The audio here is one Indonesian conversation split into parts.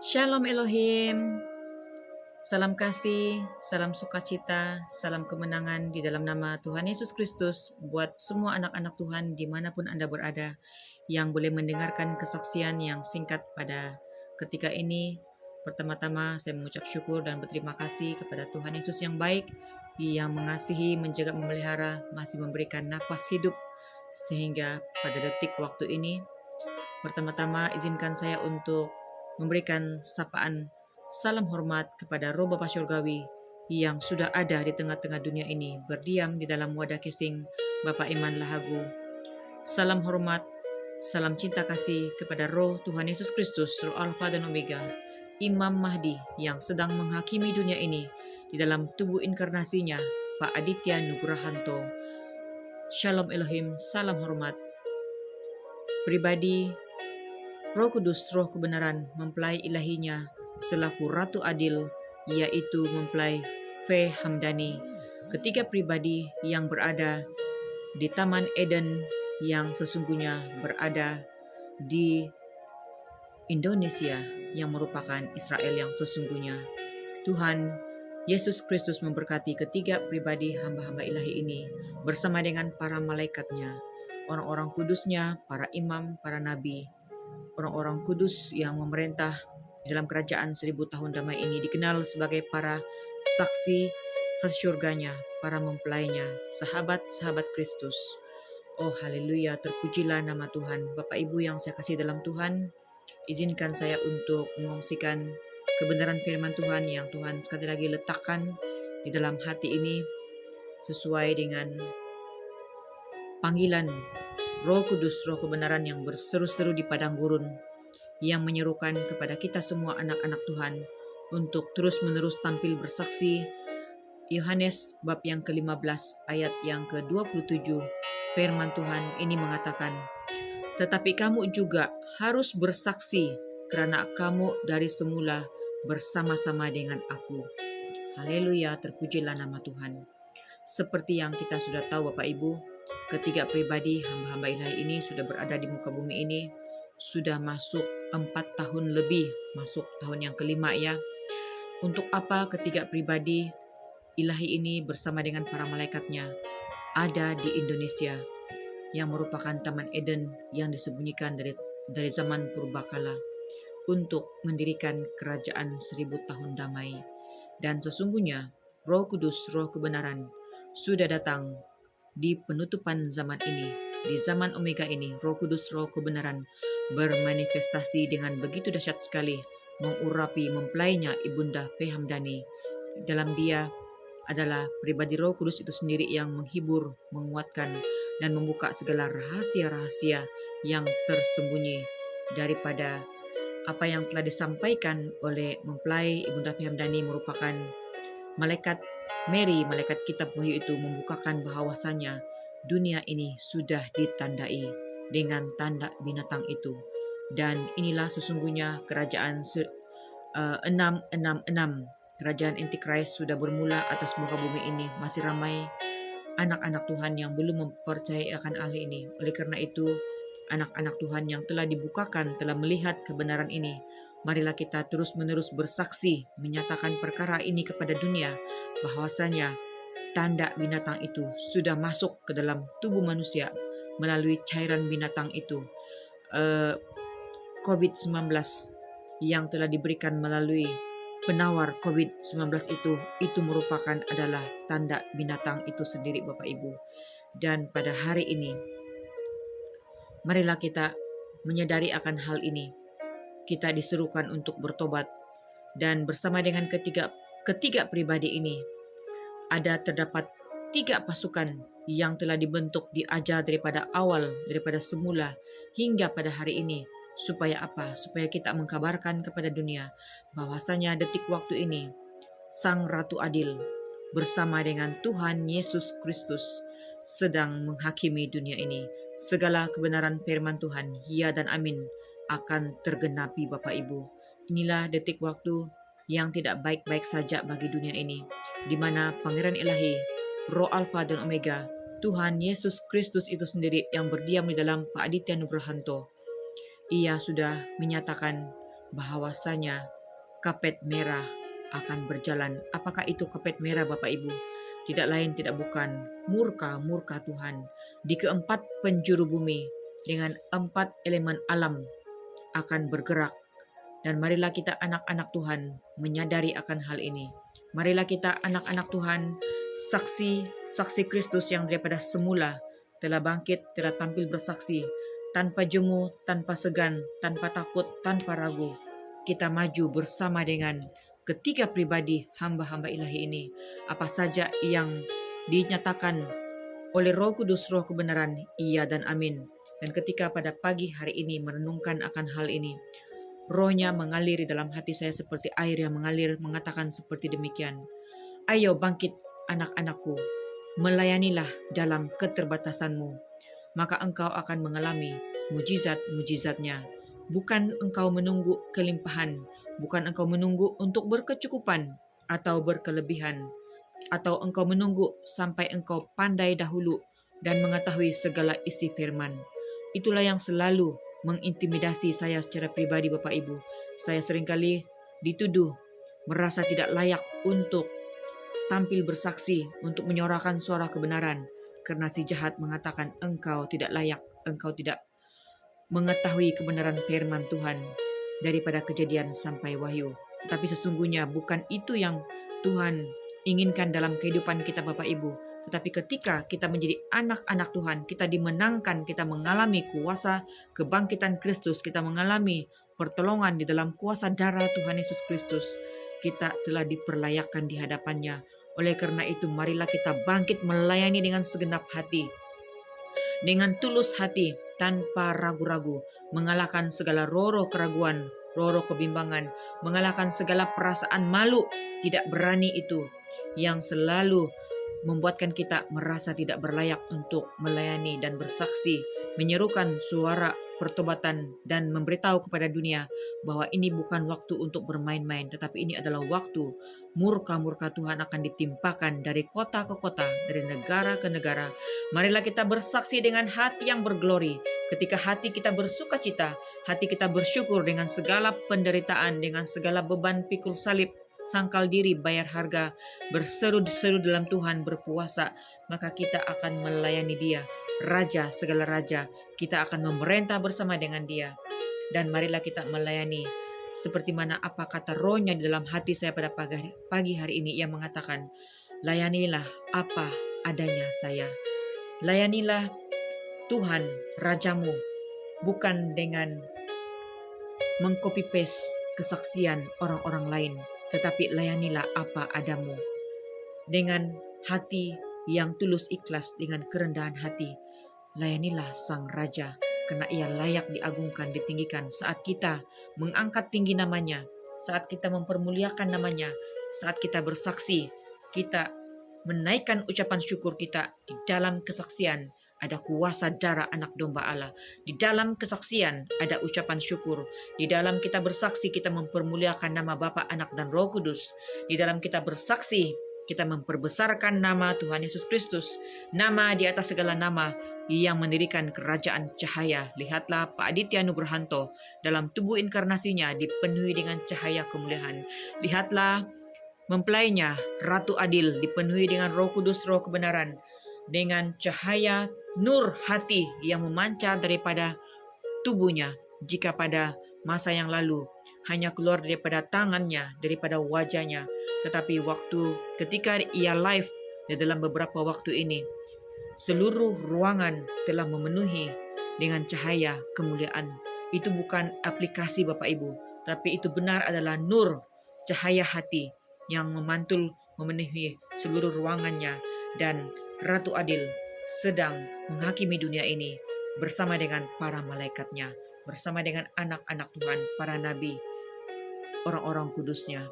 Shalom Elohim, salam kasih, salam sukacita, salam kemenangan di dalam nama Tuhan Yesus Kristus buat semua anak-anak Tuhan dimanapun Anda berada yang boleh mendengarkan kesaksian yang singkat pada ketika ini. Pertama-tama saya mengucap syukur dan berterima kasih kepada Tuhan Yesus yang baik, yang mengasihi, menjaga, memelihara, masih memberikan nafas hidup sehingga pada detik waktu ini. Pertama-tama izinkan saya untuk memberikan sapaan salam hormat kepada Roh Bapa Surgawi yang sudah ada di tengah-tengah dunia ini, berdiam di dalam wadah casing Bapak Iman Lahagu. Salam hormat, salam cinta kasih kepada Roh Tuhan Yesus Kristus, Roh Alfa dan Omega, Imam Mahdi yang sedang menghakimi dunia ini di dalam tubuh inkarnasinya, Pak Aditya Nugrahanto. Shalom Elohim, salam hormat. Pribadi Roh Kudus, Roh kebenaran, mempelai ilahinya selaku Ratu Adil, yaitu mempelai Fe Hamdani, ketiga pribadi yang berada di Taman Eden yang sesungguhnya berada di Indonesia yang merupakan Israel yang sesungguhnya. Tuhan Yesus Kristus memberkati ketiga pribadi hamba-hamba ilahi ini bersama dengan para malaikatnya, orang-orang kudusnya, para imam, para nabi, orang-orang kudus yang memerintah dalam kerajaan 1000 tahun damai ini dikenal sebagai para saksi surganya, para mempelainya, sahabat-sahabat Kristus. Oh haleluya, terpujilah nama Tuhan. Bapak Ibu yang saya kasih dalam Tuhan, izinkan saya untuk mengungsikan kebenaran firman Tuhan yang Tuhan sekali lagi letakkan di dalam hati ini sesuai dengan panggilan Roh Kudus, Roh kebenaran yang berseru-seru di padang gurun, yang menyerukan kepada kita semua anak-anak Tuhan untuk terus-menerus tampil bersaksi. Yohanes bab yang ke-15 ayat yang ke-27, firman Tuhan ini mengatakan, "Tetapi kamu juga harus bersaksi, karena kamu dari semula bersama-sama dengan aku." Haleluya, terpujilah nama Tuhan. Seperti yang kita sudah tahu Bapak Ibu, ketiga pribadi hamba-hamba ilahi ini sudah berada di muka bumi ini, sudah masuk 4 tahun lebih, masuk tahun yang kelima ya. Untuk apa ketiga pribadi ilahi ini bersama dengan para malaikatnya ada di Indonesia yang merupakan Taman Eden yang disembunyikan dari zaman purbakala untuk mendirikan kerajaan 1000 tahun damai. Dan sesungguhnya Roh Kudus, Roh kebenaran sudah datang di penutupan zaman ini, di zaman Omega ini. Roh Kudus, Roh kebenaran bermanifestasi dengan begitu dahsyat sekali, mengurapi mempelainya Ibunda Fe Hamdani. Dalam dia adalah pribadi Roh Kudus itu sendiri yang menghibur, menguatkan, dan membuka segala rahasia-rahasia yang tersembunyi daripada apa yang telah disampaikan oleh mempelai Ibunda Fe Hamdani. Merupakan malaikat Mary, malaikat kitab Wahyu itu membukakan bahwasanya dunia ini sudah ditandai dengan tanda binatang itu. Dan inilah sesungguhnya kerajaan 666. Kerajaan Antichrist sudah bermula atas muka bumi ini. Masih ramai anak-anak Tuhan yang belum mempercayai akan hal ini. Oleh karena itu, anak-anak Tuhan yang telah dibukakan, telah melihat kebenaran ini, marilah kita terus-menerus bersaksi, menyatakan perkara ini kepada dunia, bahwasanya tanda binatang itu sudah masuk ke dalam tubuh manusia melalui cairan binatang itu. COVID-19 yang telah diberikan melalui penawar COVID-19 itu merupakan adalah tanda binatang itu sendiri Bapak Ibu. Dan pada hari ini, marilah kita menyadari akan hal ini. Kita diserukan untuk bertobat, dan bersama dengan ketiga pribadi ini terdapat 3 pasukan yang telah dibentuk, diajar daripada awal, daripada semula hingga pada hari ini. Supaya apa? Supaya kita mengkabarkan kepada dunia bahwasanya detik waktu ini Sang Ratu Adil bersama dengan Tuhan Yesus Kristus sedang menghakimi dunia ini. Segala kebenaran firman Tuhan, ya dan amin, akan tergenapi Bapak Ibu. Inilah detik waktu yang tidak baik-baik saja bagi dunia ini, di mana Pangeran Ilahi, Roh Alfa dan Omega, Tuhan Yesus Kristus itu sendiri yang berdiam di dalam Pak Aditya Nugrahanto, ia sudah menyatakan bahwasanya kapet merah akan berjalan. Apakah itu kapet merah Bapak Ibu? Tidak lain tidak bukan murka Tuhan di keempat penjuru bumi dengan 4 elemen alam akan bergerak. Dan marilah kita anak-anak Tuhan menyadari akan hal ini. Marilah kita anak-anak Tuhan, saksi Kristus yang daripada semula telah bangkit, telah tampil bersaksi, tanpa jemu, tanpa segan, tanpa takut, tanpa ragu. Kita maju bersama dengan ketiga pribadi hamba-hamba ilahi ini. Apa saja yang dinyatakan oleh Roh Kudus, Roh kebenaran, iya dan amin. Dan ketika pada pagi hari ini merenungkan akan hal ini, Rohnya mengalir di dalam hati saya seperti air yang mengalir, mengatakan seperti demikian. Ayo bangkit anak-anakku, melayanilah dalam keterbatasanmu, maka engkau akan mengalami mujizat-mujizatnya. Bukan engkau menunggu kelimpahan, bukan engkau menunggu untuk berkecukupan atau berkelebihan, atau engkau menunggu sampai engkau pandai dahulu dan mengetahui segala isi firman. Itulah yang selalu mengintimidasi saya secara pribadi Bapak Ibu. Saya seringkali dituduh merasa tidak layak untuk tampil bersaksi, untuk menyuarakan suara kebenaran, karena si jahat mengatakan engkau tidak layak, engkau tidak mengetahui kebenaran firman Tuhan daripada Kejadian sampai Wahyu. Tapi sesungguhnya bukan itu yang Tuhan inginkan dalam kehidupan kita Bapak Ibu. Tetapi ketika kita menjadi anak-anak Tuhan, kita dimenangkan, kita mengalami kuasa kebangkitan Kristus, kita mengalami pertolongan di dalam kuasa darah Tuhan Yesus Kristus, kita telah diperlayakkan di hadapannya. Oleh karena itu, marilah kita bangkit melayani dengan segenap hati, dengan tulus hati, tanpa ragu-ragu, mengalahkan segala roh-roh keraguan, roh-roh kebimbangan, mengalahkan segala perasaan malu, tidak berani itu, yang selalu membuatkan kita merasa tidak berlayak untuk melayani dan bersaksi, menyerukan suara pertobatan dan memberitahu kepada dunia bahwa ini bukan waktu untuk bermain-main, tetapi ini adalah waktu murka Tuhan akan ditimpakan dari kota ke kota, dari negara ke negara. Marilah kita bersaksi dengan hati yang berglori. Ketika hati kita bersuka cita, hati kita bersyukur dengan segala penderitaan, dengan segala beban pikul salib, sangkal diri, bayar harga, berseru-seru dalam Tuhan, berpuasa, maka kita akan melayani Dia, Raja segala raja. Kita akan memerintah bersama dengan Dia. Dan marilah kita melayani seperti mana apa kata Rohnya di dalam hati saya pada pagi hari ini. Ia mengatakan, layanilah apa adanya saya. Layanilah Tuhan Rajamu, bukan dengan mengcopy paste kesaksian orang-orang lain, tetapi layanilah apa adamu. Dengan hati yang tulus ikhlas, dengan kerendahan hati, layanilah Sang Raja, karena Ia layak diagungkan, ditinggikan. Saat kita mengangkat tinggi namanya, saat kita mempermuliakan namanya, saat kita bersaksi, kita menaikkan ucapan syukur kita di dalam kesaksian, ada kuasa darah anak domba Allah. Di dalam kesaksian ada ucapan syukur. Di dalam kita bersaksi, kita mempermuliakan nama Bapa, Anak, dan Roh Kudus. Di dalam kita bersaksi, kita memperbesarkan nama Tuhan Yesus Kristus, nama di atas segala nama, yang mendirikan kerajaan cahaya. Lihatlah Pak Aditya Nugrahanto dalam tubuh inkarnasinya dipenuhi dengan cahaya kemuliaan. Lihatlah mempelainya Ratu Adil dipenuhi dengan Roh Kudus, Roh kebenaran, dengan cahaya nur hati yang memancar daripada tubuhnya. Jika pada masa yang lalu hanya keluar daripada tangannya, daripada wajahnya, tetapi ketika ia live di dalam beberapa waktu ini, seluruh ruangan telah memenuhi dengan cahaya kemuliaan. Itu bukan aplikasi Bapak Ibu, tapi itu benar adalah nur, cahaya hati yang memantul memenuhi seluruh ruangannya. Dan Ratu Adil sedang menghakimi dunia ini bersama dengan para malaikatnya, bersama dengan anak-anak Tuhan, para nabi, orang-orang kudusnya,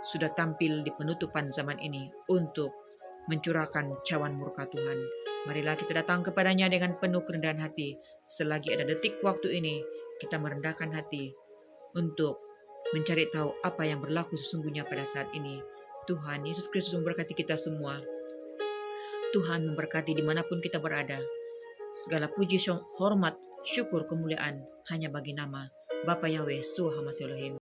sudah tampil di penutupan zaman ini untuk mencurahkan cawan murka Tuhan. Marilah kita datang kepadanya dengan penuh kerendahan hati. Selagi ada detik waktu ini, kita merendahkan hati untuk mencari tahu apa yang berlaku sesungguhnya pada saat ini. Tuhan Yesus Kristus memberkati kita semua. Tuhan memberkati dimanapun kita berada. Segala puji, hormat, syukur, kemuliaan hanya bagi nama Bapa Yahweh, Suha Masih Elohim.